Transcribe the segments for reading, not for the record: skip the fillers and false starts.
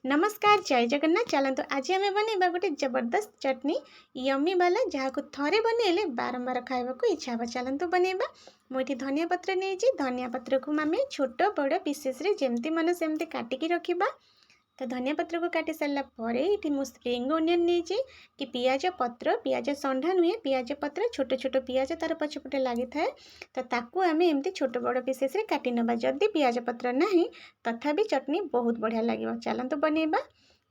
नमस्कार जय जगन्नाथ। चलतु आज आम बनवा गोटे जबरदस्त चटनी यम्मी वाला जहाँ को थरे बनइले बारंबार खावा को इच्छा हे। चलतु बनवा। मुझे धनिया पत्र नहीं, धनिया पत्र को आम छोट बड़ पीसेस जमती मन सेमती काटिकी रखा। तो धनिया पत्र को काटी सारा पर ये मुझे स्प्रिंग ओनियन नहीं कि पियाज पत्र, पियाज संढा नुहे, पियाज पत्र छोट छोट पियाज तार पछपटे लगी थाए। तो ताकू आम एमती छोट बड़ पीसेस काटी नवा। जदि पियाज पत्र नहीं तथापि चटनी बहुत बढ़िया लगे। चलतु बनवा।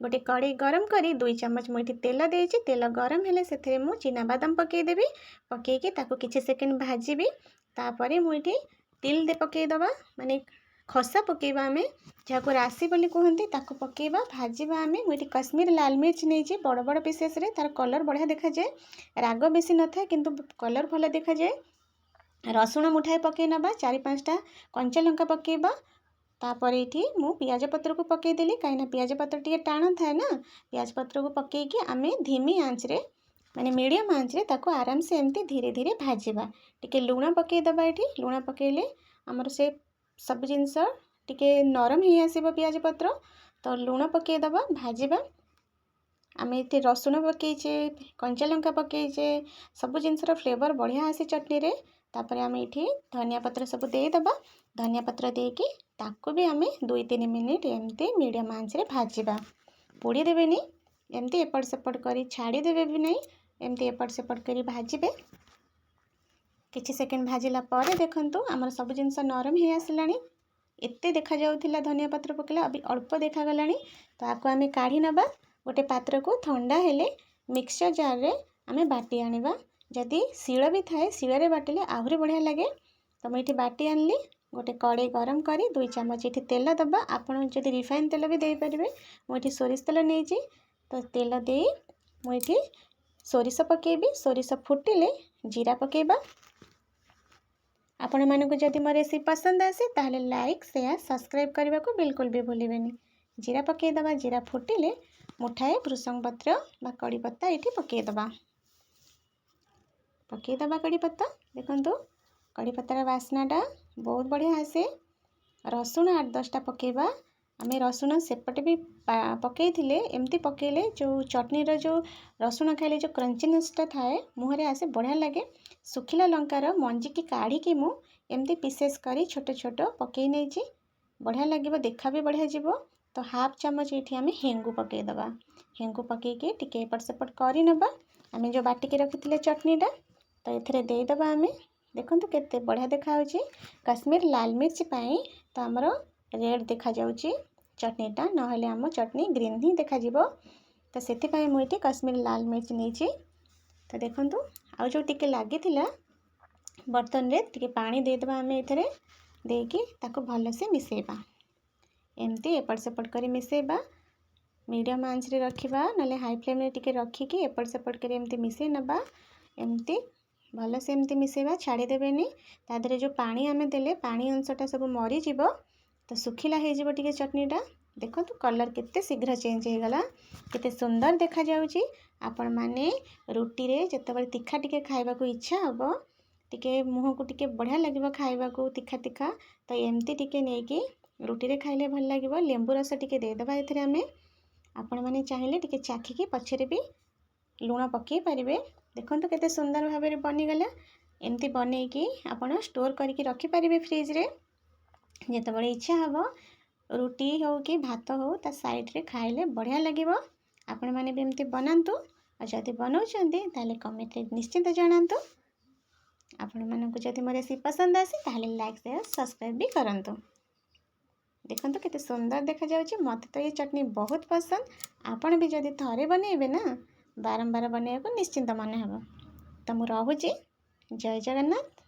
गोटे कड़े गरम करी 2 चम्मच मुझे तेल देती। तेल गरम हेले से मु चिनाबादाम पकईदेवी। पकईकी ताकू किछि सेकेंड भाजीबी। तापर मुझे तिल दे पकईदबा, माने खसा पकेबा आमे जहाँ को राशि बोली कहते ताकू पकेबा भाजवा। आम मुझे कश्मीर लाल मिर्च नहीं बड़ बड़ पीसेस तार कलर बढ़िया देखा जाए। राग बेसी न था किंतु कलर भल देखा जाए। रसुण मुठाए पकई नबा, 4-5टा कंचा लंका पकेबा। तापर ये मु पियाज पत्र को पकईदेली कहीं पियाज पत्र टे टाण थाए ना। पियाज पत्र को पकईकी आम धीमी आंच रे माने मीडियम आंच रे ताको आराम से एमती धीरे धीरे भाजवा। टिके लुण पकईदबा। ये लुण पकईले आमर से सब जिनस टिके नरम ही आसब पियाज पत्र। तो लुण पकईदबा भाजवा। आम ये रसुण पकईचे, कंचा लंका पकईचे, सब जिनसर फ्लेवर बढ़िया आसे चटनी रे। तापर आम ये धनिया पत्र सब देदबा। धनिया पत्र देकी ताकू भी आम 2-3 मिनिट एमती मीडियम आंच रे भाजवा। पोड़ी देवेनी, एमती एपट सेपट करी छाड़ी देवे भी नहीं, एमती एपट सेपट करी भाजबे। किछि सेकेंड भाजिला पर देखंतु आमर सब जिनस नरम ही आसलानी। एते देखा जाउथिला धनिया पत्र पकेला अभी अल्प देखा गलानी। तो आको आमे काढ़ी नबा। गोटे पात्र को ठंडा हेले मिक्सचर जार रे आमे बाटी आनिबा। जदि शिल भी थाए शिल रे बाटिले आहुरी बढ़िया लगे। तो मुझे बाटी आनली। गोटे कड़े गरम करी 2 चम्मच ये तेल दबा। आपन जदि रिफाइन तेल भी दे पारिबे। मुझे सोरिष तेल नहीं। तो तेल दे मुझे सोरिष पकेबी। सोरिष फुटिले जीरा पकेबा। आपण मानक जदि मो रेसिपी पसंद आसे ताहले लाइक शेयर सब्सक्राइब करने को बिल्कुल भी भूलिबेनी। जीरा पकईदबा। जीरा फुटिले मुठाए भृषंग पत्र बा कड़ी पत्ता ये पकईदबा। पकईदबा कड़ी पत्ता। देखंतु कड़ी पत्तार बास्नाटा बहुत बढ़िया आसे। रसुण 8-10टा पकईबा। आमे रसुण सेपटे भी पकईथिले। एमती पकईले जो चटनीर जो रसुण खाइले जो क्रंचीनेसटा थाए मुहरे आसे बढ़िया लगे। सुखिला लंकार मंजी की काढ़ी की मु एमती पीसेस करी छोट छोट पकई नहीं बढ़िया लगे। देखा भी बढ़िया जीवो। तो 1/2 चम्मच ये आम हेंगू पकईदबा। हेंगू पकईकी टिके एपट सेपट करी नबा। आम जो बाटिकी रखिथिले चटनीटा तो एथिरे देदबा। आम देखंतु केते बढ़िया देखा होची। कश्मीर लाल मिर्च पाई तो आमर रेड देखा जाउची चटनीटा, नहले आम चटनी ग्रीन ही देखा जीवो। तो सेथिपाई मु एठी कश्मीर लाल मिर्च नहीं। तो देखंतु आउ जो टिके लागी थिला बर्तन रे टिके पानी देदबा। आम एथिरे देकी ताको भल से मिसेबा। एमती एपट सेपट करी मिसेबा। मीडियम आंच रे रखिबा नले हाई फ्लेम रे टिके रखिकी एपट सेपट करी एमती मिसे नबा। एमती भल से एमती मिसेबा, छाड़ी देबेनी। ता देरे जो पानी आमे देले पानी अंशटा सब मरी जीवो। तो सुखिला हे जीवो टिके चटनीटा। देखंतु कलर केते शीघ्र चेंज हो गला, केते सुंदर देखा जाउची। आपण माने रुटी रे जतबे तीखा टिके खाइबा को इच्छा हबो, टिके मुह को टिके बढ़िया लगिबो खाइबा को तीखा तीखा। तो एमती टिके नेकी रुटी रे खाइले भल लगिबो। लेंबू रस टिके देदबा एथिरे आमे। आपण माने चाहिले टिके चाखिकी पछरे भी लुण पकई पारिबे। देखंतु केते सुंदर भाबे रे बनी गला। एमती बनेकी आपण स्टोर करके रखि पारिबे फ्रिज रे। जेतबे इच्छा हबो रुटी हो कि भात हो ता साइड रे खाइले बढ़िया लगिबो। आपण माने भी एमती बनांतु। और जदि बनाउछंती ताले कमेंट रे निश्चित जणांतु। आपण मानकु जदि मोर रेसिपी पसंद आसे ताले लाइक शेयर सब्सक्राइब भी करंतु। देखंतु केते सुंदर देखा जाउची। मते तो ये चटनी बहुत पसंद। आपण भी जदि थरे बनेबे ना बारंबार बनेको निश्चिंत मन हेबो। तो मु रहूची। जय जगन्नाथ।